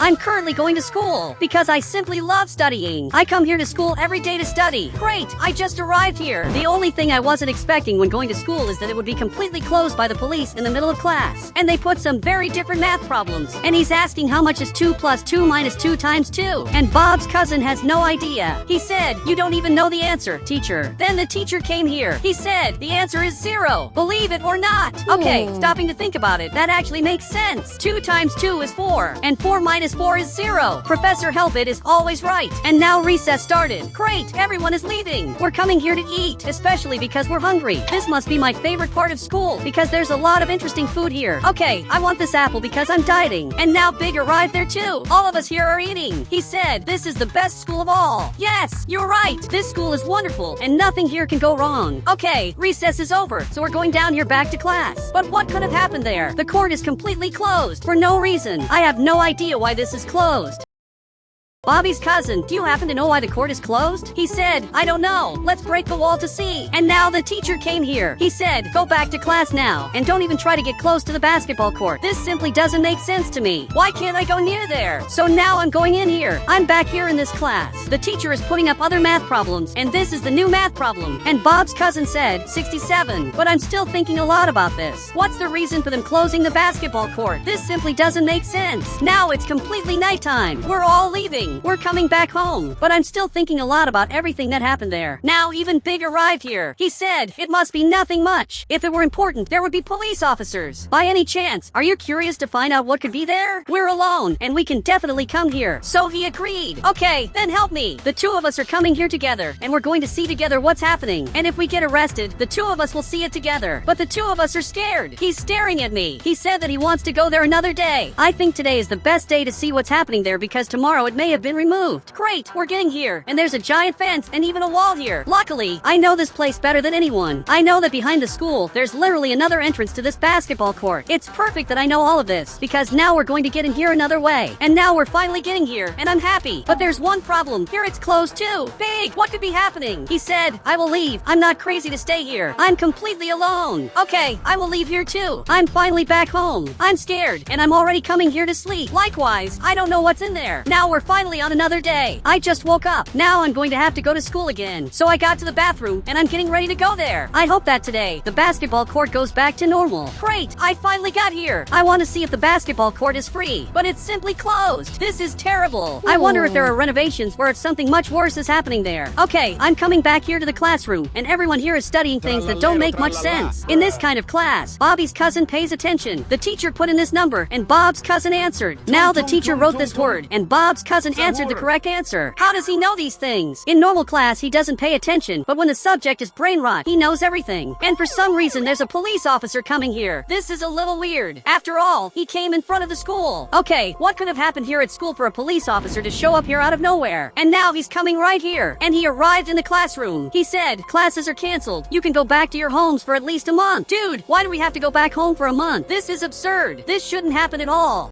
I'm currently going to school because I simply love studying. I come here to school every day to study. Great, I just arrived here. The only thing I wasn't expecting when going to school is that it would be completely closed by the police in the middle of class. And they put some very different math problems. And he's asking how much is 2 plus 2 minus 2 times 2. And Bob's cousin has no idea. He said, "You don't even know the answer, teacher." Then the teacher came here. He said, "The answer is 0. Believe it or not." Okay, stopping to think about it, that actually makes sense. 2 times 2 is 4. And 4 minus 4 is 0. Professor Helpit is always right. And now recess started. Great, everyone is leaving. We're coming here to eat, especially because we're hungry. This must be my favorite part of school because there's a lot of interesting food here. Okay, I want this apple because I'm dieting. And now Big arrived there too. All of us here are eating. He said, "This is the best school of all." Yes, you're right. This school is wonderful and nothing here can go wrong. Okay, recess is over, so we're going down here back to class. But what could have happened there? The court is completely closed for no reason. I have no idea why this is closed. Bobby's cousin, "Do you happen to know why the court is closed?" He said, "I don't know. Let's break the wall to see." And now the teacher came here. He said, "Go back to class now, and don't even try to get close to the basketball court. This simply doesn't make sense to me. Why can't I go near there?" So now I'm going in here. I'm back here in this class. The teacher is putting up other math problems, and this is the new math problem. And Bob's cousin said, 67. But I'm still thinking a lot about this. What's the reason for them closing the basketball court? This simply doesn't make sense. Now it's completely nighttime. We're all leaving. We're coming back home. But I'm still thinking a lot about everything that happened there. Now even Big arrived here. He said, "It must be nothing much. If it were important, there would be police officers. By any chance, are you curious to find out what could be there? We're alone, and we can definitely come here." So he agreed. Okay, then help me. The two of us are coming here together, and we're going to see together what's happening. And if we get arrested, the two of us will see it together. But the two of us are scared. He's staring at me. He said that he wants to go there another day. I think today is the best day to see what's happening there because tomorrow it may have been removed. Great, we're getting here, and there's a giant fence and even a wall here. Luckily, I know this place better than anyone. I know that behind the school, there's literally another entrance to this basketball court. It's perfect that I know all of this, because now we're going to get in here another way. And now we're finally getting here, and I'm happy. But there's one problem. Here it's closed too. Big, what could be happening? He said, "I will leave. I'm not crazy to stay here. I'm completely alone." Okay, I will leave here too. I'm finally back home. I'm scared, and I'm already coming here to sleep. Likewise, I don't know what's in there. Now we're finally on another day. I just woke up. Now I'm going to have to go to school again. So I got to the bathroom and I'm getting ready to go there. I hope that today the basketball court goes back to normal. Great, I finally got here. I want to see if the basketball court is free, but it's simply closed. This is terrible. I wonder if there are renovations or if something much worse is happening there. Okay, I'm coming back here to the classroom and everyone here is studying things that don't make much sense. In this kind of class, Bobby's cousin pays attention. The teacher put in this number and Bob's cousin answered. Now the teacher wrote this word and Bob's cousin answered the correct answer. How does he know these things? In normal class, he doesn't pay attention, but when the subject is brain rot, he knows everything. And for some reason, there's a police officer coming here. This is a little weird. After all, he came in front of the school. Okay, what could have happened here at school for a police officer to show up here out of nowhere? And now he's coming right here. And he arrived in the classroom. He said, "Classes are canceled. You can go back to your homes for at least a month." Dude, why do we have to go back home for a month? This is absurd. This shouldn't happen at all.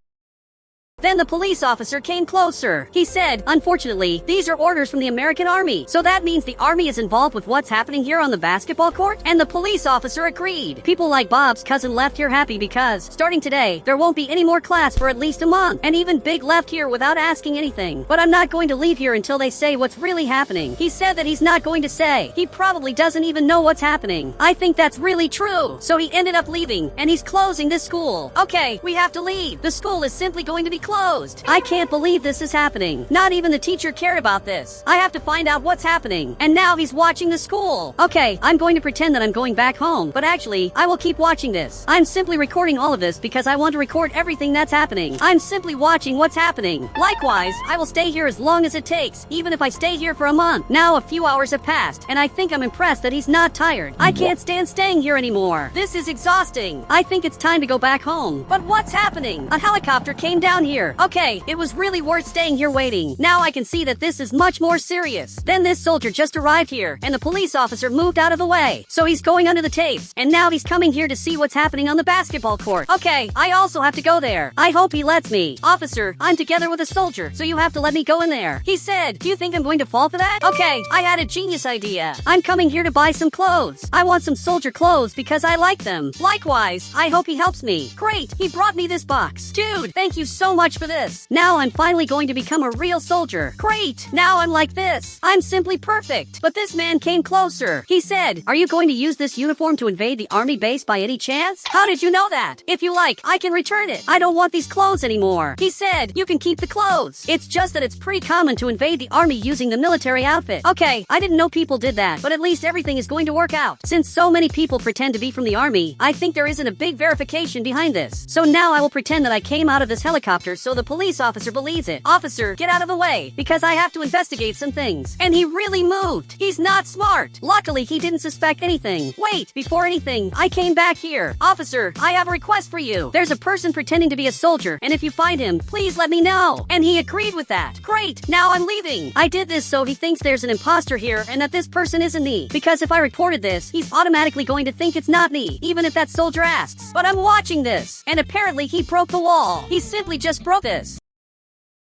Then the police officer came closer. He said, "Unfortunately, these are orders from the American Army. So that means the Army is involved with what's happening here on the basketball court?" And the police officer agreed. People like Bob's cousin left here happy because, starting today, there won't be any more class for at least a month. And even Big left here without asking anything. But I'm not going to leave here until they say what's really happening. He said that he's not going to say. He probably doesn't even know what's happening. I think that's really true. So he ended up leaving, and he's closing this school. Okay, we have to leave. The school is simply going to be closed. I can't believe this is happening. Not even the teacher cared about this. I have to find out what's happening. And now he's watching the school. Okay, I'm going to pretend that I'm going back home, but actually, I will keep watching this. I'm simply recording all of this because I want to record everything that's happening. I'm simply watching what's happening. Likewise, I will stay here as long as it takes, even if I stay here for a month. Now a few hours have passed, and I think I'm impressed that he's not tired. I can't stand staying here anymore. This is exhausting. I think it's time to go back home. But what's happening? A helicopter came down here. Okay, it was really worth staying here waiting. Now I can see that this is much more serious. Then this soldier just arrived here, and the police officer moved out of the way. So he's going under the tapes, and now he's coming here to see what's happening on the basketball court. Okay, I also have to go there. I hope he lets me. Officer, I'm together with a soldier, so you have to let me go in there. He said, "Do you think I'm going to fall for that?" Okay, I had a genius idea. I'm coming here to buy some clothes. I want some soldier clothes because I like them. Likewise, I hope he helps me. Great, he brought me this box. Dude, thank you so much much for this. Now I'm finally going to become a real soldier. Great! Now I'm like this. I'm simply perfect. But this man came closer. He said, "Are you going to use this uniform to invade the army base by any chance? How did you know that? If you like, I can return it. I don't want these clothes anymore." He said, "You can keep the clothes. It's just that it's pretty common to invade the army using the military outfit." Okay, I didn't know people did that, but at least everything is going to work out. Since so many people pretend to be from the army, I think there isn't a big verification behind this. So now I will pretend that I came out of this helicopter so the police officer believes it. "Officer, get out of the way, because I have to investigate some things." And he really moved. He's not smart. Luckily, he didn't suspect anything. Wait, before anything, I came back here. "Officer, I have a request for you. There's a person pretending to be a soldier, and if you find him, please let me know." And he agreed with that. Great, now I'm leaving. I did this so he thinks there's an imposter here and that this person isn't me. Because if I reported this, he's automatically going to think it's not me, even if that soldier asks. But I'm watching this. And apparently he broke the wall. He simply just broke this.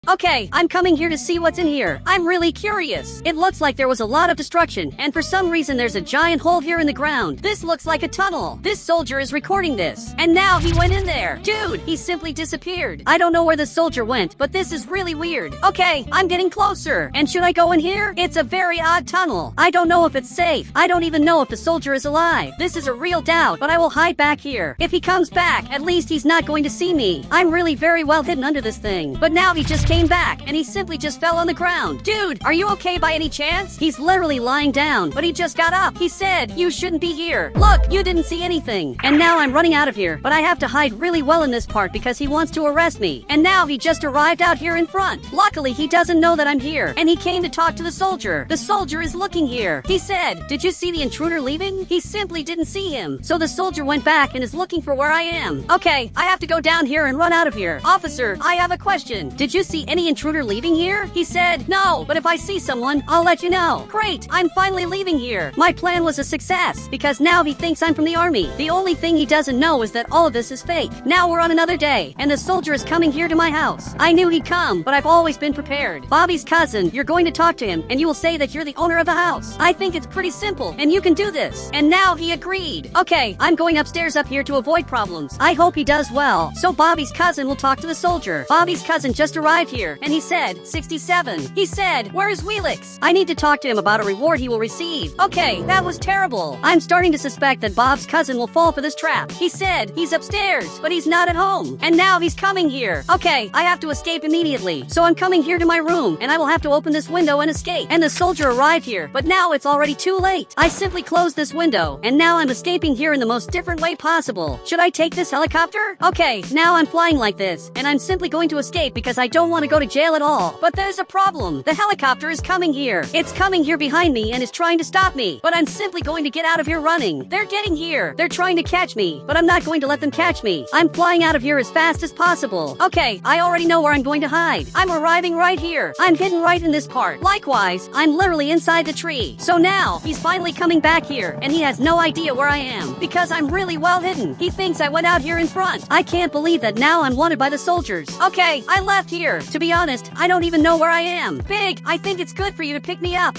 Okay, I'm coming here to see what's in here. I'm really curious. It looks like there was a lot of destruction, and for some reason there's a giant hole here in the ground. This looks like a tunnel. This soldier is recording this. And now he went in there. Dude, he simply disappeared. I don't know where the soldier went, but this is really weird. Okay, I'm getting closer. And should I go in here? It's a very odd tunnel. I don't know if it's safe. I don't even know if the soldier is alive. This is a real doubt, but I will hide back here. If he comes back, at least he's not going to see me. I'm really very well hidden under this thing. But now he just came back, and he simply just fell on the ground. Dude, are you okay by any chance? He's literally lying down, but he just got up. He said, "You shouldn't be here. Look, you didn't see anything." And now I'm running out of here, but I have to hide really well in this part because he wants to arrest me. And now he just arrived out here in front. Luckily, he doesn't know that I'm here, and he came to talk to the soldier. The soldier is looking here. He said, "Did you see the intruder leaving?" He simply didn't see him. So the soldier went back and is looking for where I am. Okay, I have to go down here and run out of here. "Officer, I have a question. Did you see any intruder leaving here?" He said, "No, but if I see someone, I'll let you know." Great, I'm finally leaving here. My plan was a success, because now he thinks I'm from the army. The only thing he doesn't know is that all of this is fake. Now we're on another day, and the soldier is coming here to my house. I knew he'd come, but I've always been prepared. Bobby's cousin, you're going to talk to him, and you will say that you're the owner of the house. I think it's pretty simple, and you can do this. And now he agreed. Okay, I'm going upstairs up here to avoid problems. I hope he does well. So Bobby's cousin will talk to the soldier. Bobby's cousin just arrived here, and he said, 67. He said, "Where is Wheelix? I need to talk to him about a reward he will receive." Okay, that was terrible. I'm starting to suspect that Bob's cousin will fall for this trap. He said he's upstairs, but he's not at home. And now he's coming here. Okay, I have to escape immediately. So I'm coming here to my room, and I will have to open this window and escape. And the soldier arrived here, but now it's already too late. I simply closed this window, and now I'm escaping here in the most different way possible. Should I take this helicopter? Okay, now I'm flying like this, and I'm simply going to escape because I don't want to go to jail at all. But there's a problem. The helicopter is coming here. It's coming here behind me and is trying to stop me. But I'm simply going to get out of here running. They're getting here. They're trying to catch me, but I'm not going to let them catch me. I'm flying out of here as fast as possible. Okay, I already know where I'm going to hide. I'm arriving right here. I'm hidden right in this part. Likewise, I'm literally inside the tree. So now, he's finally coming back here, and he has no idea where I am, because I'm really well hidden. He thinks I went out here in front. I can't believe that now I'm wanted by the soldiers. Okay, I left here. To be honest, I don't even know where I am. Big, I think it's good for you to pick me up.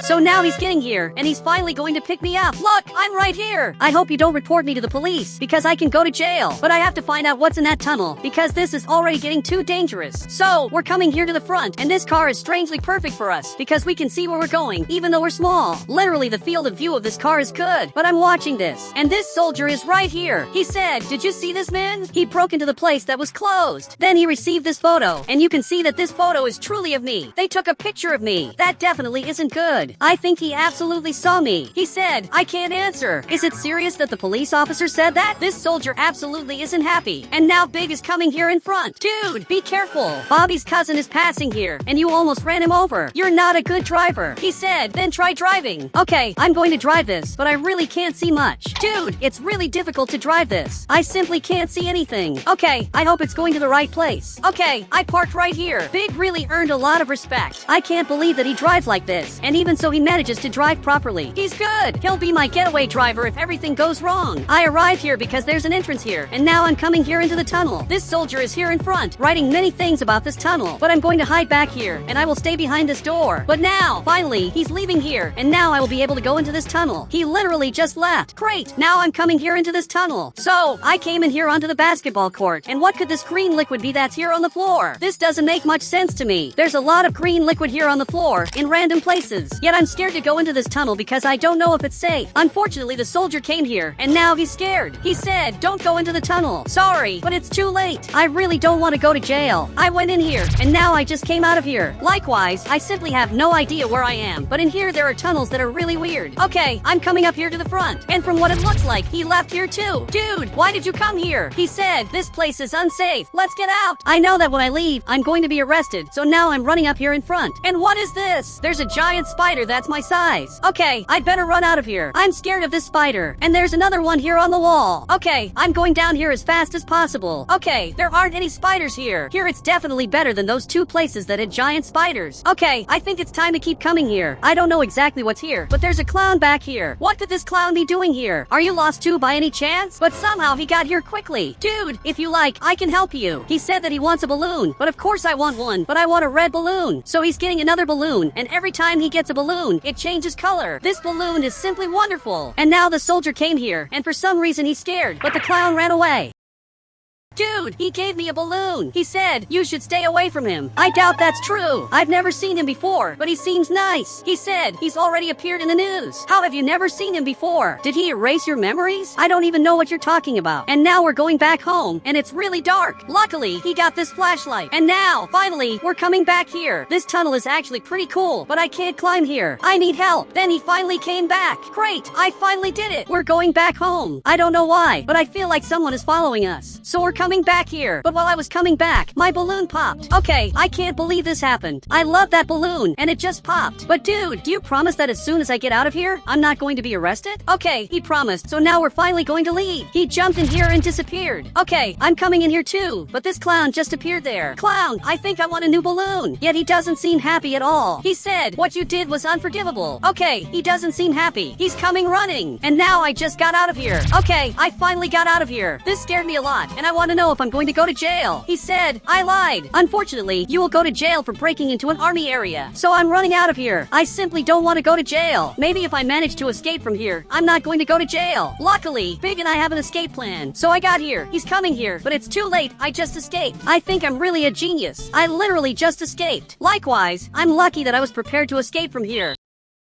So now he's getting here, and he's finally going to pick me up. Look, I'm right here. I hope you don't report me to the police, because I can go to jail. But I have to find out what's in that tunnel, because this is already getting too dangerous. So, we're coming here to the front, and this car is strangely perfect for us, because we can see where we're going, even though we're small. Literally, the field of view of this car is good. But I'm watching this, and this soldier is right here. He said, "Did you see this man? He broke into the place that was closed. Then he received this photo, and you can see that this photo is truly of me. They took a picture of me. That definitely isn't good. I think he absolutely saw me. He said, "I can't answer." Is it serious that the police officer said that? This soldier absolutely isn't happy. And now Big is coming here in front. Dude, be careful. Bobby's cousin is passing here, and you almost ran him over. You're not a good driver. He said, "Then try driving." Okay, I'm going to drive this, but I really can't see much. Dude, it's really difficult to drive this. I simply can't see anything. Okay, I hope it's going to the right place. Okay, I parked right here. Big really earned a lot of respect. I can't believe that he drives like this, and even even so he manages to drive properly. He's good. He'll be my getaway driver if everything goes wrong. I arrive here because there's an entrance here, and now I'm coming here into the tunnel. This soldier is here in front, writing many things about this tunnel, but I'm going to hide back here, and I will stay behind this door. But now, finally, he's leaving here, and now I will be able to go into this tunnel. He literally just left. Great, now I'm coming here into this tunnel. So, I came in here onto the basketball court, and what could this green liquid be that's here on the floor? This doesn't make much sense to me. There's a lot of green liquid here on the floor, in random places. Yet I'm scared to go into this tunnel because I don't know if it's safe. Unfortunately, the soldier came here, and now he's scared. He said, don't go into the tunnel. Sorry, but it's too late. I really don't want to go to jail. I went in here, and now I just came out of here. Likewise, I simply have no idea where I am, but in here there are tunnels that are really weird. Okay, I'm coming up here to the front, and from what it looks like, he left here too. Dude, why did you come here? He said, this place is unsafe. Let's get out. I know that when I leave, I'm going to be arrested, so now I'm running up here in front. And what is this? There's a giant spider that's my size. Okay, I'd better run out of here. I'm scared of this spider. And there's another one here on the wall. Okay, I'm going down here as fast as possible. Okay, there aren't any spiders here. Here it's definitely better than those two places that had giant spiders. Okay, I think it's time to keep coming here. I don't know exactly what's here, but there's a clown back here. What could this clown be doing here? Are you lost too by any chance? But somehow he got here quickly. Dude, if you like, I can help you. He said that he wants a balloon, but of course I want one, but I want a red balloon. So he's getting another balloon, and every time he gets a balloon, it changes color. This balloon is simply wonderful. And now the soldier came here, and for some reason he's scared, but the clown ran away. Dude, he gave me a balloon. He said, you should stay away from him. I doubt that's true. I've never seen him before, but he seems nice. He said, he's already appeared in the news. How have you never seen him before? Did he erase your memories? I don't even know what you're talking about. And now we're going back home, and it's really dark. Luckily, he got this flashlight. And now, finally, we're coming back here. This tunnel is actually pretty cool, but I can't climb here. I need help. Then he finally came back. Great, I finally did it. We're going back home. I don't know why, but I feel like someone is following us. So we're coming back here. But while I was coming back, my balloon popped. Okay, I can't believe this happened. I love that balloon, and it just popped. But dude, do you promise that as soon as I get out of here, I'm not going to be arrested? Okay, he promised, so now we're finally going to leave. He jumped in here and disappeared. Okay, I'm coming in here too, but this clown just appeared there. Clown, I think I want a new balloon. Yet he doesn't seem happy at all. He said, what you did was unforgivable. Okay, he doesn't seem happy. He's coming running. And now I just got out of here. Okay, I finally got out of here. This scared me a lot, and I want to know if I'm going to go to jail. He said, I lied. Unfortunately, you will go to jail for breaking into an army area. So I'm running out of here. I simply don't want to go to jail. Maybe if I manage to escape from here, I'm not going to go to jail. Luckily, Big and I have an escape plan. So I got here. He's coming here, but it's too late. I just escaped. I think I'm really a genius. I literally just escaped. Likewise, I'm lucky that I was prepared to escape from here.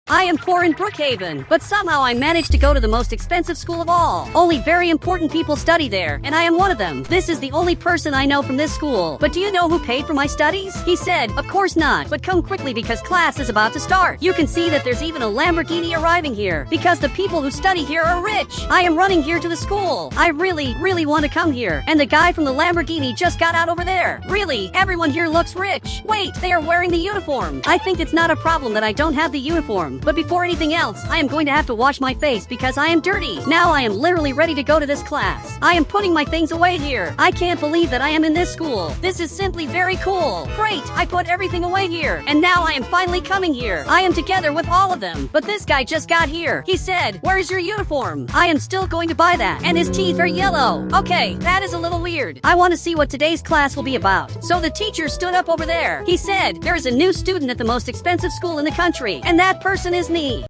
I am poor in Brookhaven, but somehow I managed to go to the most expensive school of all. Only very important people study there, and I am one of them. This is the only person I know from this school. But do you know who paid for my studies? He said, of course not, but come quickly because class is about to start. You can see that there's even a Lamborghini arriving here, because the people who study here are rich. I am running here to the school. I really want to come here. And the guy from the Lamborghini just got out over there. Really, everyone here looks rich. Wait, they are wearing the uniform. I think it's not a problem that I don't have the uniform. But before anything else, I am going to have to wash my face because I am dirty. Now I am literally ready to go to this class. I am putting my things away here. I can't believe that I am in this school. This is simply very cool. Great, I put everything away here. And now I am finally coming here. I am together with all of them. But this guy just got here. He said, where's your uniform? I am still going to buy that. And his teeth are yellow. Okay, that is a little weird. I want to see what today's class will be about. So the teacher stood up over there. He said, there is a new student at the most expensive school in the country. And that person is me.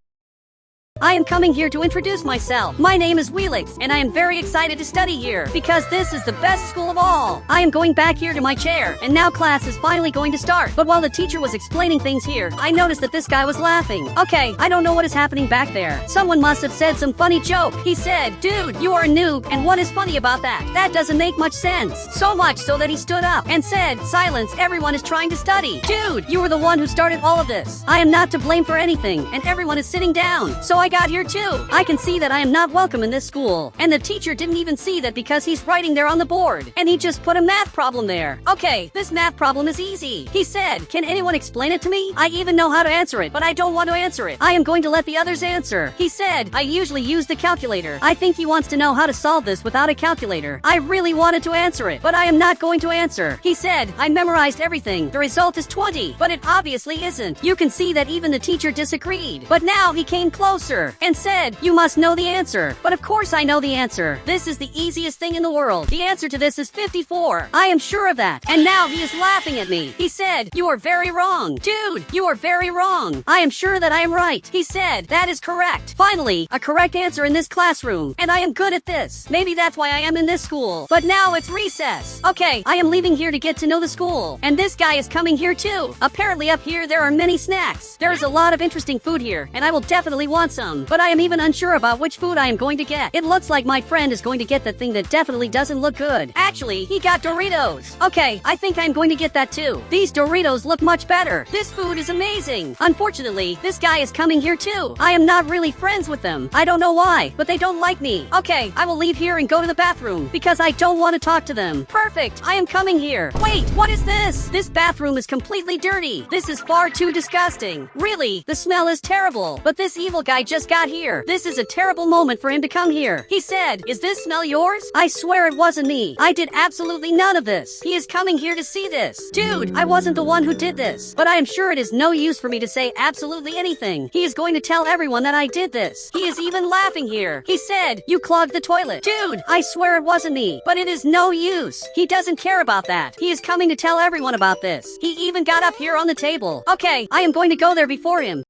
I am coming here to introduce myself. My name is Wheelix, and I am very excited to study here, because this is the best school of all. I am going back here to my chair, and now class is finally going to start. But while the teacher was explaining things here, I noticed that this guy was laughing. Okay, I don't know what is happening back there. Someone must have said some funny joke. He said, dude, you are a noob, and what is funny about that? That doesn't make much sense. So much so that he stood up and said, silence, everyone is trying to study. Dude, you were the one who started all of this. I am not to blame for anything, and everyone is sitting down. So I I got here too. I can see that I am not welcome in this school. And the teacher didn't even see that because he's writing there on the board. And he just put a math problem there. Okay, this math problem is easy. He said, can anyone explain it to me? I even know how to answer it, but I don't want to answer it. I am going to let the others answer. He said, I usually use the calculator. I think he wants to know how to solve this without a calculator. I really wanted to answer it, but I am not going to answer. He said, I memorized everything. The result is 20, but it obviously isn't. You can see that even the teacher disagreed. But now he came closer and said, you must know the answer. But of course I know the answer. This is the easiest thing in the world. The answer to this is 54. I am sure of that. And now he is laughing at me. He said, you are very wrong. Dude, you are very wrong. I am sure that I am right. He said, that is correct. Finally, a correct answer in this classroom. And I am good at this. Maybe that's why I am in this school. But now it's recess. Okay, I am leaving here to get to know the school. And this guy is coming here too. Apparently up here there are many snacks. There is a lot of interesting food here, and I will definitely want some. But I am even unsure about which food I am going to get. It looks like my friend is going to get the thing that definitely doesn't look good. Actually, he got Doritos. Okay, I think I'm going to get that too. These Doritos look much better. This food is amazing. Unfortunately, this guy is coming here too. I am not really friends with them. I don't know why, but they don't like me. Okay, I will leave here and go to the bathroom because I don't want to talk to them. Perfect, I am coming here. Wait, what is this? This bathroom is completely dirty. This is far too disgusting. Really, the smell is terrible. But this evil guy just got here. This is a terrible moment for him to come here. He said, is this smell yours? I swear it wasn't me. I did absolutely none of this. He is coming here to see this. Dude, I wasn't the one who did this. But I am sure it is no use for me to say absolutely anything. He is going to tell everyone that I did this. He is even laughing here. He said, you clogged the toilet. Dude, I swear it wasn't me. But it is no use. He doesn't care about that. He is coming to tell everyone about this. He even got up here on the table. Okay, I am going to go there before him.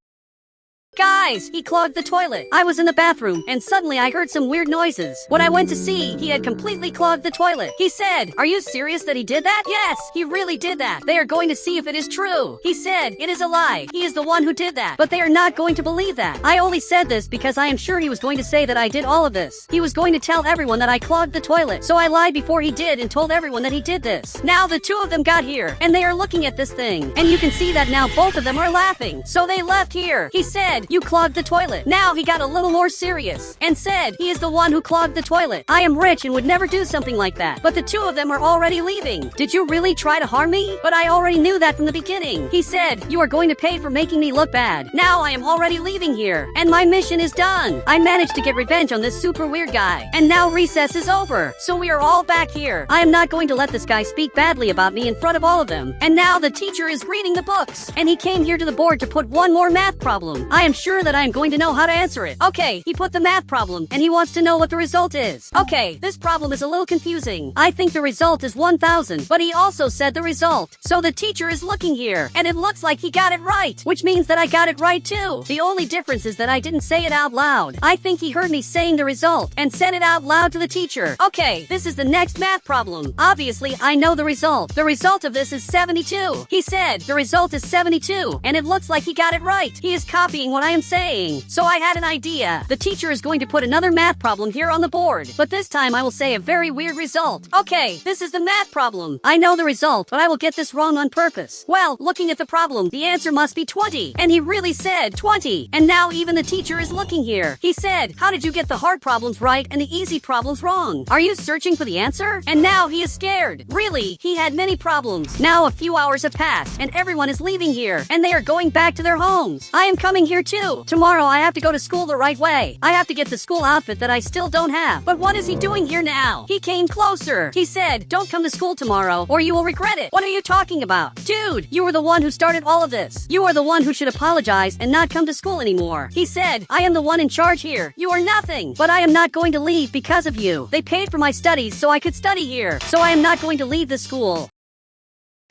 Guys, he clogged the toilet. I was in the bathroom, and suddenly I heard some weird noises. When I went to see, he had completely clogged the toilet. He said, are you serious that he did that? Yes, he really did that. They are going to see if it is true. He said, it is a lie. He is the one who did that. But they are not going to believe that. I only said this because I am sure he was going to say that I did all of this. He was going to tell everyone that I clogged the toilet. So I lied before he did and told everyone that he did this. Now the two of them got here, and they are looking at this thing. And you can see that now both of them are laughing. So they left here. He said, you clogged the toilet. Now he got a little more serious and said he is the one who clogged the toilet. I am rich and would never do something like that. But the two of them are already leaving. Did you really try to harm me? But I already knew that from the beginning. He said, you are going to pay for making me look bad. Now I am already leaving here, and my mission is done. I managed to get revenge on this super weird guy. And now recess is over. So we are all back here. I am not going to let this guy speak badly about me in front of all of them. And now the teacher is reading the books. And he came here to the board to put one more math problem. I am sure that I am going to know how to answer it. Okay, he put the math problem, and he wants to know what the result is. Okay, this problem is a little confusing. I think the result is 1,000, but he also said the result. So the teacher is looking here, and it looks like he got it right, which means that I got it right too. The only difference is that I didn't say it out loud. I think he heard me saying the result, and said it out loud to the teacher. Okay, this is the next math problem. Obviously, I know the result. The result of this is 72. He said, the result is 72, and it looks like he got it right. He is copying what I am saying. So I had an idea. The teacher is going to put another math problem here on the board, but this time I will say a very weird result. Okay, this is the math problem. I know the result, but I will get this wrong on purpose. Well, looking at the problem, the answer must be 20. And he really said 20. And now even the teacher is looking here. He said, how did you get the hard problems right and the easy problems wrong? Are you searching for the answer? And now he is scared. Really, he had many problems. Now a few hours have passed, and everyone is leaving here, and they are going back to their homes. I am coming here too. Tomorrow I have to go to school the right way. I have to get the school outfit that I still don't have. But what is he doing here now? He came closer. He said, don't come to school tomorrow or you will regret it. What are you talking about? Dude, you were the one who started all of this. You are the one who should apologize and not come to school anymore. He said, I am the one in charge here. You are nothing. But I am not going to leave because of you. They paid for my studies so I could study here. So I am not going to leave the school.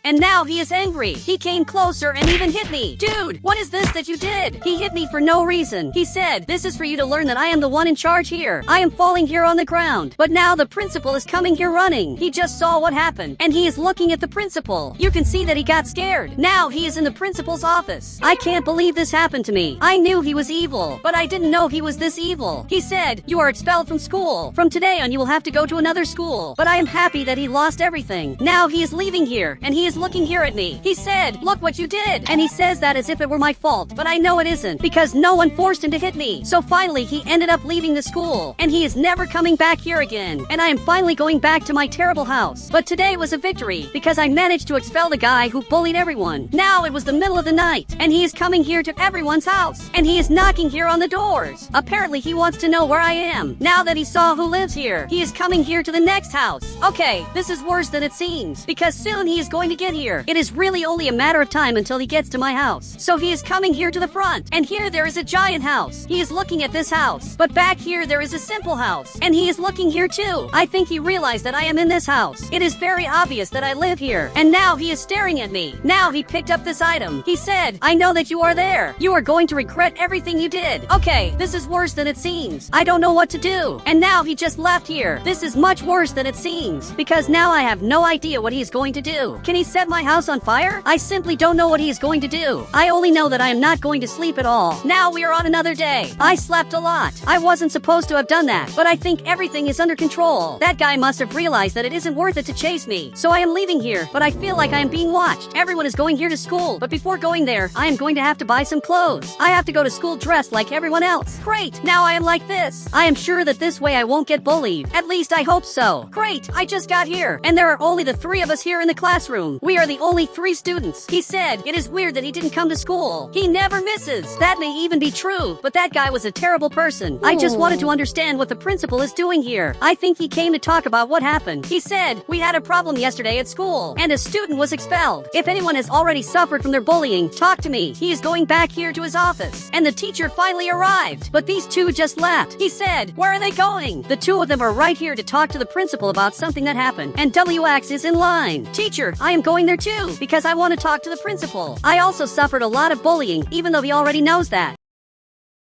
And now he is angry. He came closer and even hit me. Dude, what is this that you did? He hit me for no reason. He said, this is for you to learn that I am the one in charge here. I am falling here on the ground. But now the principal is coming here running. He just saw what happened, and he is looking at the principal. You can see that he got scared. Now he is in the principal's office. I can't believe this happened to me. I knew he was evil, but I didn't know he was this evil. He said, you are expelled from school. From today on, you will have to go to another school. But I am happy that he lost everything. Now he is leaving here, and he is is looking here at me. He said, "Look what you did." And he says that as if it were my fault, but I know it isn't, because no one forced him to hit me. So finally he ended up leaving the school, and he is never coming back here again. And I am finally going back to my terrible house. But today was a victory, because I managed to expel the guy who bullied everyone. Now it was the middle of the night, and he is coming here to everyone's house, and he is knocking here on the doors. Apparently he wants to know where I am. Now that he saw who lives here, he is coming here to the next house. Okay, this is worse than it seems, because soon he is going to get here. It is really only a matter of time until he gets to my house. So he is coming here to the front, and here there is a giant house. He is looking at this house, but back here there is a simple house, and he is looking here too. I think he realized that I am in this house. It is very obvious that I live here, and now he is staring at me. Now he picked up this item. He said, "I know that you are there. You are going to regret everything you did." Okay, this is worse than it seems. I don't know what to do. And now he just left here. This is much worse than it seems, because now I have no idea what he is going to do. Can he set my house on fire? I simply don't know what he is going to do. I only know that I am not going to sleep at all. Now we are on another day. I slept a lot. I wasn't supposed to have done that, but I think everything is under control. That guy must have realized that it isn't worth it to chase me. So I am leaving here, but I feel like I am being watched. Everyone is going here to school, but before going there, I am going to have to buy some clothes. I have to go to school dressed like everyone else. Great, now I am like this. I am sure that this way I won't get bullied. At least I hope so. Great, I just got here, and there are only the 3 of us here in the classroom. We are the only 3 students. He said it is weird that he didn't come to school. He never misses. That may even be true, but that guy was a terrible person. I just wanted to understand what the principal is doing here. I think he came to talk about what happened. He said, "We had a problem yesterday at school, and a student was expelled. If anyone has already suffered from their bullying, talk to me." He is going back here to his office, and the teacher finally arrived, but these 2 just left. He said, "Where are they going?" The 2 of them are right here to talk to the principal about something that happened, and WX is in line. "Teacher, I am going there too, because I want to talk to the principal. I also suffered a lot of bullying, even though he already knows that."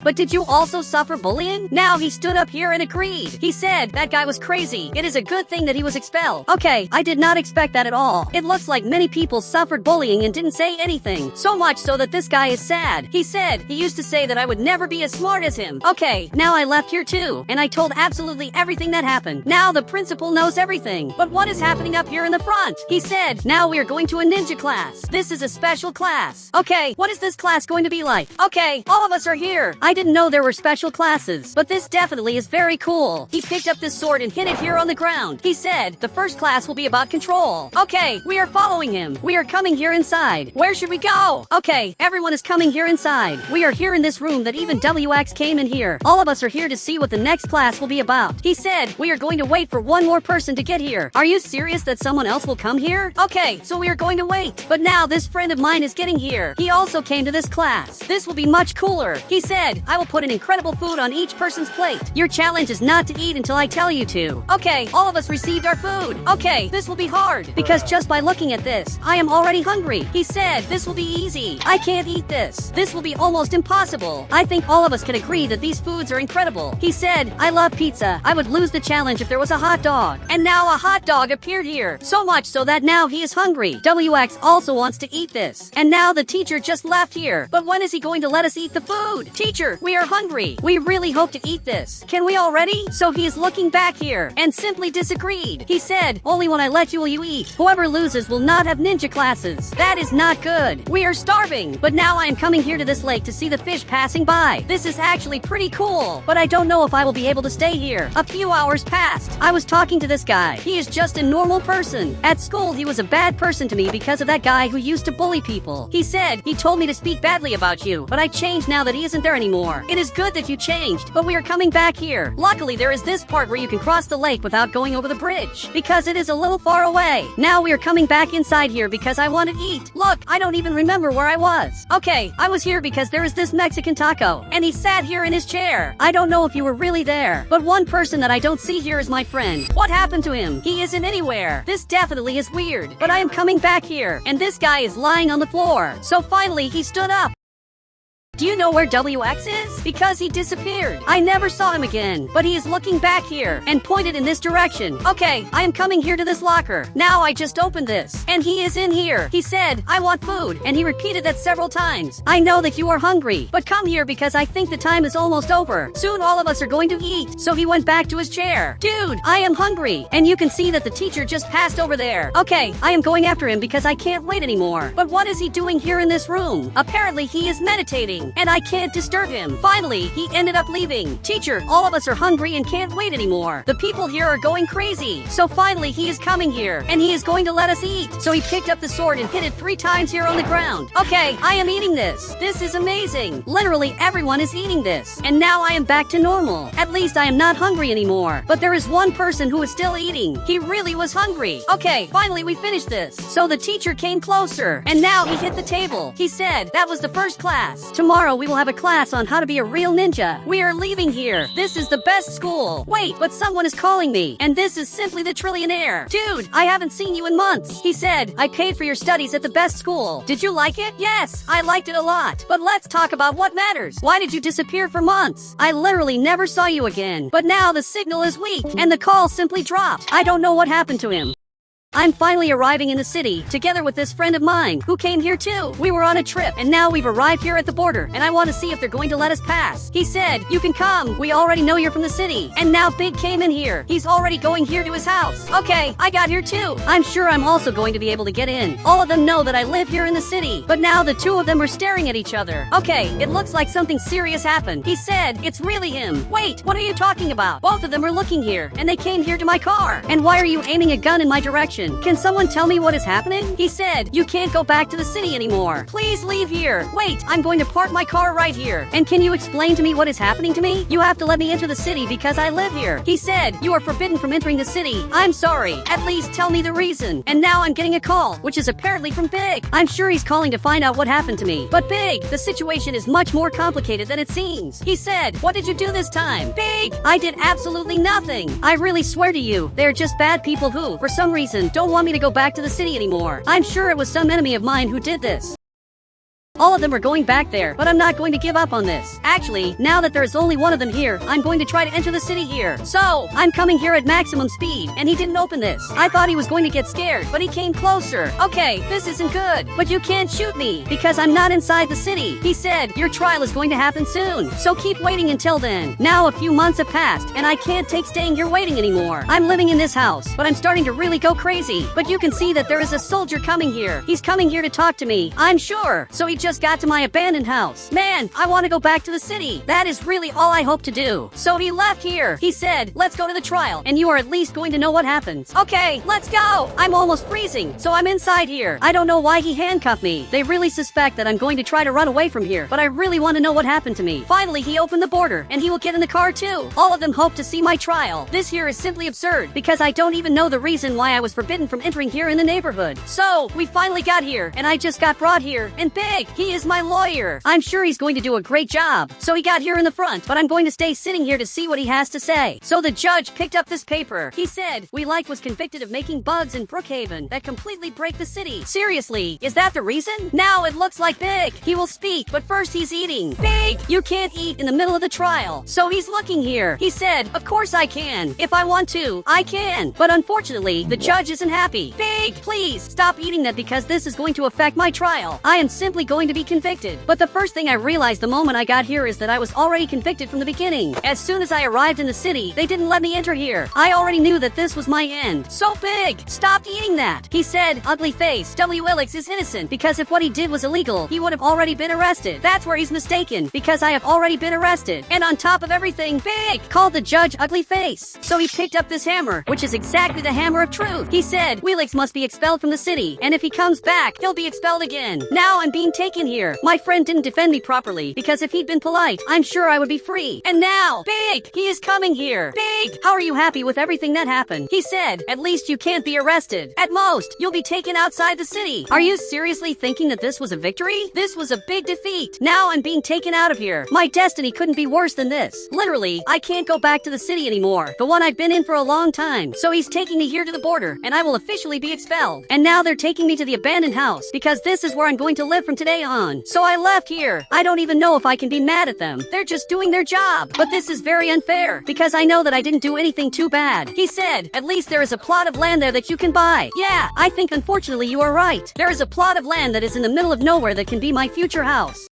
"But did you also suffer bullying?" Now he stood up here and agreed. He said, "That guy was crazy. It is a good thing that he was expelled." Okay, I did not expect that at all. It looks like many people suffered bullying and didn't say anything. So much so that this guy is sad. He said he used to say that I would never be as smart as him. Okay, now I left here too, and I told absolutely everything that happened. Now the principal knows everything. But what is happening up here in the front? He said, "Now we are going to a ninja class. This is a special class." Okay, what is this class going to be like? Okay, all of us are here. I didn't know there were special classes, but this definitely is very cool. He picked up this sword and hit it here on the ground. He said, "The first class will be about control." Okay, we are following him. We are coming here inside. Where should we go? Okay, everyone is coming here inside. We are here in this room that even WX came in here. All of us are here to see what the next class will be about. He said, "We are going to wait for one more person to get here." Are you serious that someone else will come here? Okay, so we are going to wait. But now this friend of mine is getting here. He also came to this class. This will be much cooler. He said, "I will put an incredible food on each person's plate. Your challenge is not to eat until I tell you to." Okay, all of us received our food. Okay, this will be hard, because just by looking at this, I am already hungry. He said, "This will be easy. I can't eat this. This will be almost impossible." I think all of us can agree that these foods are incredible. He said, "I love pizza. I would lose the challenge if there was a hot dog." And now a hot dog appeared here. So much so that now he is hungry. WX also wants to eat this. And now the teacher just left here. But when is he going to let us eat the food? Teacher, we are hungry. We really hope to eat this. Can we already? So he is looking back here and simply disagreed. He said, "Only when I let you will you eat. Whoever loses will not have ninja classes." That is not good. We are starving. But now I am coming here to this lake to see the fish passing by. This is actually pretty cool, but I don't know if I will be able to stay here. A few hours passed. I was talking to this guy. He is just a normal person. At school, he was a bad person to me because of that guy who used to bully people. He said he told me to speak badly about you, but I changed now that he isn't there anymore. It is good that you changed, but we are coming back here. Luckily, there is this part where you can cross the lake without going over the bridge, because it is a little far away. Now we are coming back inside here because I want to eat. Look, I don't even remember where I was. Okay, I was here because there is this Mexican taco, and he sat here in his chair. I don't know if you were really there, but one person that I don't see here is my friend. What happened to him? He isn't anywhere. This definitely is weird, but I am coming back here, and this guy is lying on the floor. So finally, he stood up. Do you know where WX is? Because he disappeared. I never saw him again, but he is looking back here and pointed in this direction. Okay, I am coming here to this locker. Now I just opened this, and he is in here. He said, I want food, and he repeated that several times. I know that you are hungry, but come here because I think the time is almost over. Soon all of us are going to eat. So he went back to his chair. Dude, I am hungry, and you can see that the teacher just passed over there. Okay, I am going after him because I can't wait anymore. But what is he doing here in this room? Apparently he is meditating, and I can't disturb him. Finally, he ended up leaving. Teacher, all of us are hungry and can't wait anymore. The people here are going crazy. So finally he is coming here, and he is going to let us eat. So he picked up the sword and hit it 3 times here on the ground. Okay, I am eating this. This is amazing. Literally everyone is eating this. And now I am back to normal. At least I am not hungry anymore. But there is one person who is still eating. He really was hungry. Okay, finally we finished this. So the teacher came closer, and now he hit the table. He said, that was the first class. Tomorrow we will have a class on how to be a real ninja. We are leaving here. This is the best school. Wait, but someone is calling me, and this is simply the trillionaire. Dude, I haven't seen you in months. He said, I paid for your studies at the best school. Did you like it? Yes, I liked it a lot. But let's talk about what matters. Why did you disappear for months? I literally never saw you again. But now the signal is weak, and the call simply dropped. I don't know what happened to him. I'm finally arriving in the city, together with this friend of mine, who came here too. We were on a trip, and now we've arrived here at the border, and I want to see if they're going to let us pass. He said, you can come. We already know you're from the city. And now Big came in here. He's already going here to his house. Okay, I got here too. I'm sure I'm also going to be able to get in. All of them know that I live here in the city, but now the 2 of them are staring at each other. Okay, it looks like something serious happened. He said, it's really him. Wait, what are you talking about? Both of them are looking here, and they came here to my car. And why are you aiming a gun in my direction? Can someone tell me what is happening? He said, you can't go back to the city anymore. Please leave here. Wait, I'm going to park my car right here. And can you explain to me what is happening to me? You have to let me enter the city because I live here. He said, you are forbidden from entering the city. I'm sorry. At least tell me the reason. And now I'm getting a call, which is apparently from Big. I'm sure he's calling to find out what happened to me. But Big, the situation is much more complicated than it seems. He said, what did you do this time? Big, I did absolutely nothing. I really swear to you, they're just bad people who, for some reason, don't want me to go back to the city anymore. I'm sure it was some enemy of mine who did this. All of them are going back there, but I'm not going to give up on this. Actually, now that there's only one of them here, I'm going to try to enter the city here. So, I'm coming here at maximum speed, and he didn't open this. I thought he was going to get scared, but he came closer. Okay, this isn't good, but you can't shoot me, because I'm not inside the city. He said, your trial is going to happen soon, so keep waiting until then. Now a few months have passed, and I can't take staying here waiting anymore. I'm living in this house, but I'm starting to really go crazy. But you can see that there is a soldier coming here. He's coming here to talk to me, I'm sure. So he just got to my abandoned house. Man, I want to go back to the city. That is really all I hope to do. So he left here. He said, let's go to the trial, and you are at least going to know what happens. Okay, let's go. I'm almost freezing, so I'm inside here. I don't know why he handcuffed me. They really suspect that I'm going to try to run away from here, but I really want to know what happened to me. Finally, he opened the border, and he will get in the car too. All of them hope to see my trial. This here is simply absurd, because I don't even know the reason why I was forbidden from entering here in the neighborhood. So, we finally got here, and I just got brought here, and Big, he is my lawyer. I'm sure he's going to do a great job. So he got here in the front, but I'm going to stay sitting here to see what he has to say. So the judge picked up this paper. He said, was convicted of making bugs in Brookhaven that completely break the city. Seriously, is that the reason? Now it looks like Big. He will speak, but first he's eating. Big, you can't eat in the middle of the trial. So he's looking here. He said, of course I can. If I want to, I can. But unfortunately, the judge isn't happy. Big, please stop eating that because this is going to affect my trial. I am simply going to be convicted. But the first thing I realized the moment I got here is that I was already convicted from the beginning. As soon as I arrived in the city, they didn't let me enter here. I already knew that this was my end. So Big, stop eating that. He said, ugly face, WLX is innocent because if what he did was illegal, he would have already been arrested. That's where he's mistaken because I have already been arrested. And on top of everything, Big called the judge ugly face. So he picked up this hammer, which is exactly the hammer of truth. He said, Wheelix must be expelled from the city, and if he comes back, he'll be expelled again. Now I'm being taken here. My friend didn't defend me properly, because if he'd been polite, I'm sure I would be free. And now, Big, he is coming here. Big, how are you happy with everything that happened? He said, at least you can't be arrested. At most, you'll be taken outside the city. Are you seriously thinking that this was a victory? This was a big defeat. Now I'm being taken out of here. My destiny couldn't be worse than this. Literally, I can't go back to the city anymore. The one I've been in for a long time. So he's taking me here to the border, and I will officially be expelled. And now they're taking me to the abandoned house, because this is where I'm going to live from today stay on. So I left here. I don't even know if I can be mad at them. They're just doing their job. But this is very unfair because I know that I didn't do anything too bad. He said, at least there is a plot of land there that you can buy. Yeah, I think unfortunately you are right. There is a plot of land that is in the middle of nowhere that can be my future house.